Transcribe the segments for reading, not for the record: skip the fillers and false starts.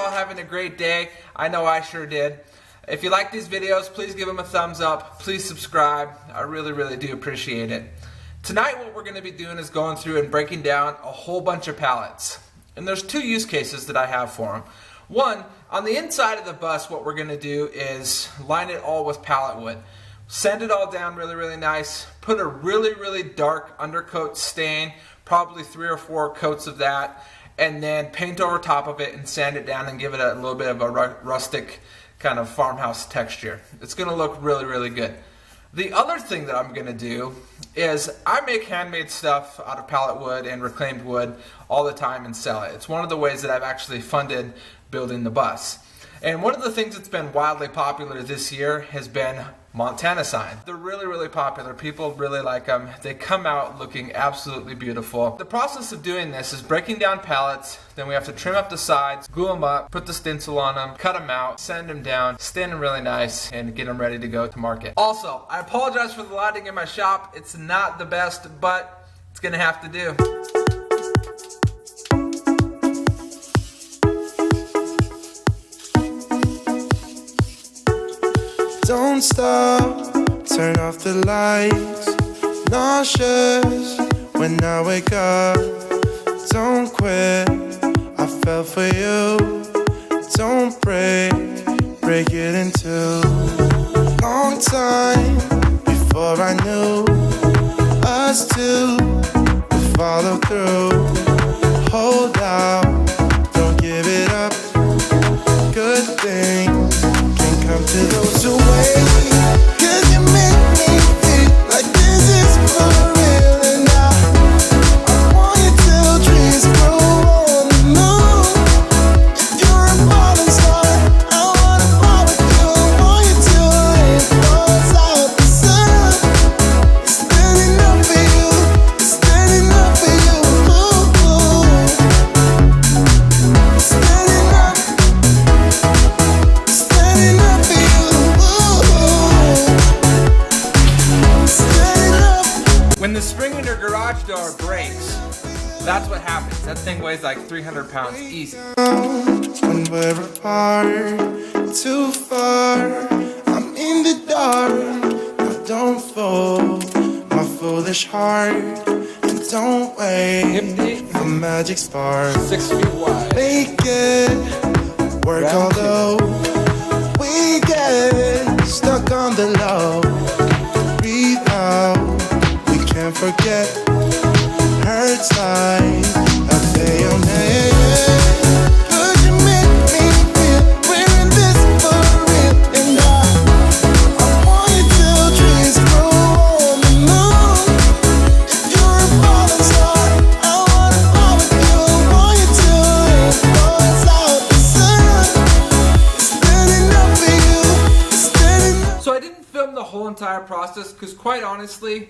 all having a great day. I know I sure did. If you like these videos, please give them a thumbs up. Please subscribe. I really do appreciate it. Tonight what we're going to be doing is going through and breaking down a whole bunch of pallets. And there's two use cases that I have for them. One, on the inside of the bus, what we're going to do is line it all with pallet wood. Sand it all down really nice. Put a really dark undercoat stain, probably 3 or 4 coats of that, and then paint over top of it and sand it down and give it a little bit of a rustic kind of farmhouse texture. It's going to look really good. The other thing that I'm going to do is I make handmade stuff out of pallet wood and reclaimed wood all the time and sell it. It's one of the ways that I've actually funded building the bus. And one of the things that's been wildly popular this year has been Montana signs. They're really popular. People really like them. They come out looking absolutely beautiful. The process of doing this is breaking down pallets, then we have to trim up the sides, glue them up, put the stencil on them, cut them out, sand them down, stain them really nice, and get them ready to go to market. Also, I apologize for the lighting in my shop. It's not the best, but it's gonna have to do. Don't stop, turn off the lights. Nauseous when I wake up. Don't quit, I fell for you. Don't break it in two. Long time before I knew us two would follow through. Hold out, don't give it up. Good things can come to those who wait. 'Cause you make me feel like this is for real. And I want you till trees grow on the moon. If you're a falling star, I wanna fall with you. I want you till it falls out the sun. It's standing up for you. It's standing up for you. It's standing up. It's standing up for you. When the spring in your garage door breaks, that's what happens. That thing weighs like 300 pounds easy. When we're apart, too far, I'm in the dark. Now don't fold my foolish heart, and don't wait for magic spark. 6 feet wide. Make it work, although we get stuck on the low. Breathe out, we can't forget. Hurts like a bayonet. 'Cause you make me feel we're in this for real. And I want you till trees grow on the moon. If you're a falling star, I wanna fall with you. I want you till it falls out the sun. It's standing up for you. It's standing up. So I didn't film the whole entire process because quite honestly,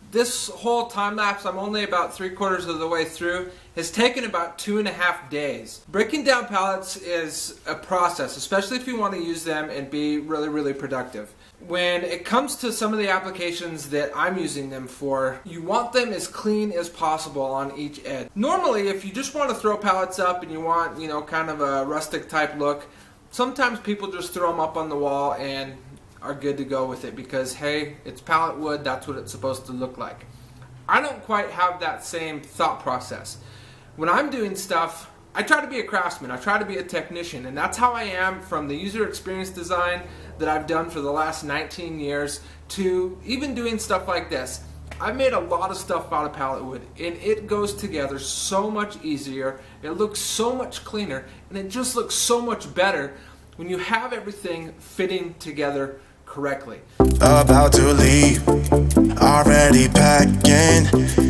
this whole time lapse, I'm only about 3/4 of the way through, has taken about 2.5 days. Breaking down pallets is a process, especially if you want to use them and be really productive. When it comes to some of the applications that I'm using them for, you want them as clean as possible on each edge. Normally, if you just want to throw pallets up and you want, you know, kind of a rustic type look, sometimes people just throw them up on the wall and are good to go with it because, hey, it's pallet wood, that's what it's supposed to look like. I don't quite have that same thought process. When I'm doing stuff, I try to be a craftsman, I try to be a technician, and that's how I am from the user experience design that I've done for the last 19 years to even doing stuff like this. I've made a lot of stuff out of pallet wood, and it goes together so much easier, it looks so much cleaner, and it just looks so much better when you have everything fitting together correctly. About to leave, already packing.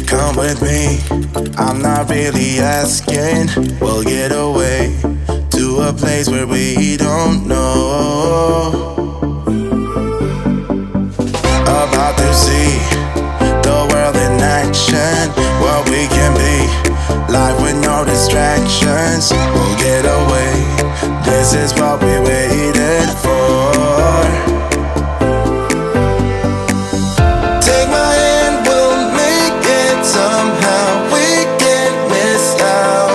Come with me, I'm not really asking. We'll get away to a place where we don't know. About to see the world in action, what we can be, life with no distractions. We'll get away, this is what we waited for. Take my hand, we'll make it somehow. We can't miss out.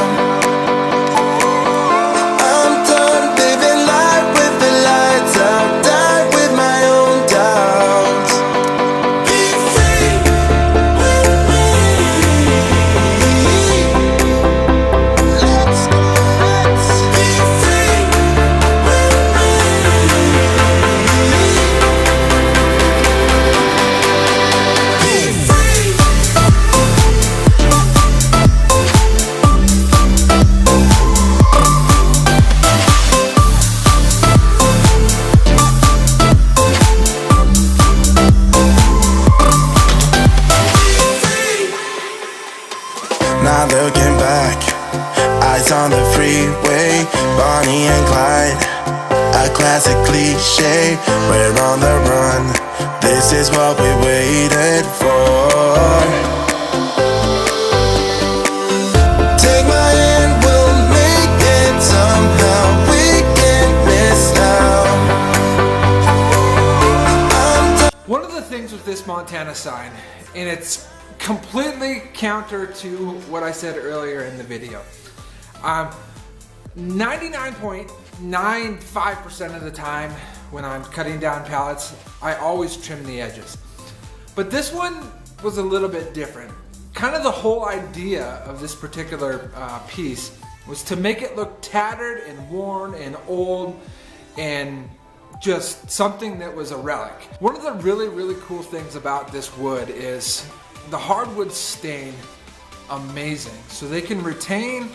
I'm done Bonnie and Clyde, a classic cliche. We're on the run, this is what we waited for. Take my hand, we'll make it somehow. We can't miss out. One of the things with this Montana sign, and it's completely counter to what I said earlier in the video. 99.95% of the time when I'm cutting down pallets, I always trim the edges. But this one was a little bit different. Kind of the whole idea of this particular piece was to make it look tattered and worn and old and just something that was a relic. One of the really cool things about this wood is the hardwood stain amazing. So they can retain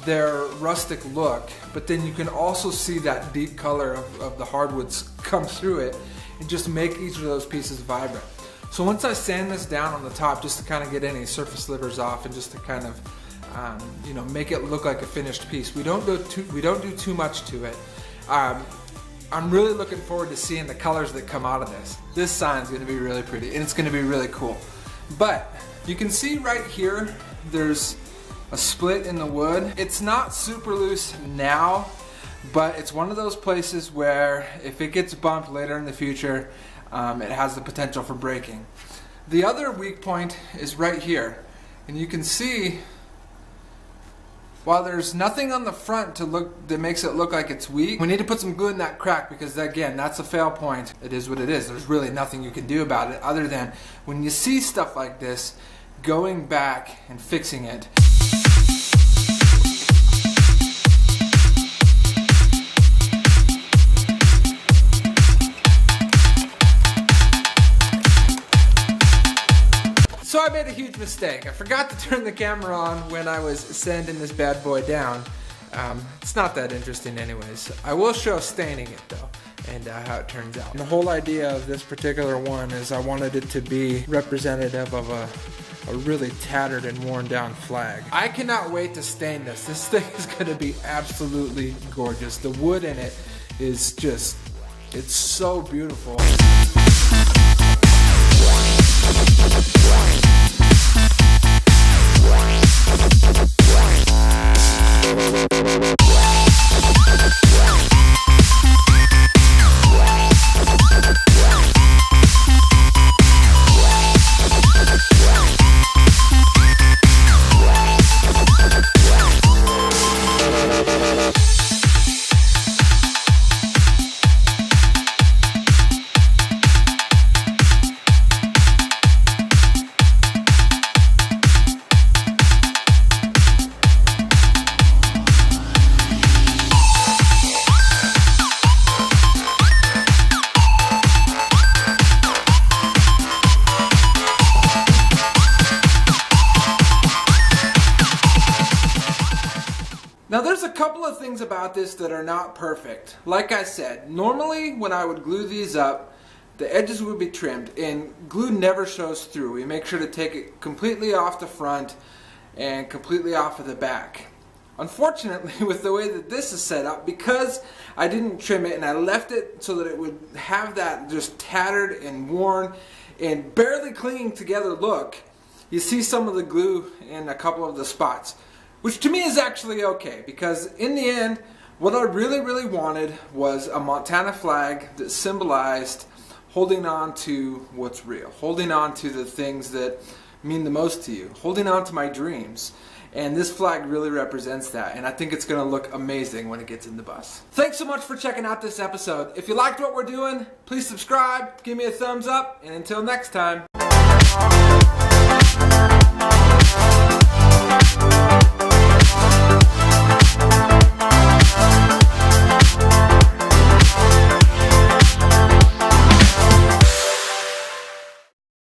their rustic look, but then you can also see that deep color of the hardwoods come through it and just make each of those pieces vibrant. So once I sand this down on the top just to kind of get any surface slivers off and just to kind of you know, make it look like a finished piece. We don't do too much to it. I'm really looking forward to seeing the colors that come out of this. This sign's going to be really pretty and it's going to be really cool. But you can see right here there's a split in the wood. It's not super loose now, but it's one of those places where if it gets bumped later in the future, it has the potential for breaking. The other weak point is right here, and you can see while there's nothing on the front that makes it look like it's weak, we need to put some glue in that crack because again, that's a fail point. It is what it is. There's really nothing you can do about it other than when you see stuff like this, going back and fixing it. So I made a huge mistake. I forgot to turn the camera on when I was sanding this bad boy down. It's not that interesting anyways. I will show staining it though and how it turns out. And the whole idea of this particular one is I wanted it to be representative of a really tattered and worn down flag. I cannot wait to stain this. This thing is going to be absolutely gorgeous. The wood in it is just, it's so beautiful. Now there's a couple of things about this that are not perfect. Like I said, normally when I would glue these up, the edges would be trimmed and glue never shows through. We make sure to take it completely off the front and completely off of the back. Unfortunately, with the way that this is set up, because I didn't trim it and I left it so that it would have that just tattered and worn and barely clinging together look, you see some of the glue in a couple of the spots. Which to me is actually okay, because in the end, what I really wanted was a Montana flag that symbolized holding on to what's real, holding on to the things that mean the most to you, holding on to my dreams. And this flag really represents that, and I think it's going to look amazing when it gets in the bus. Thanks so much for checking out this episode. If you liked what we're doing, please subscribe, give me a thumbs up, and until next time.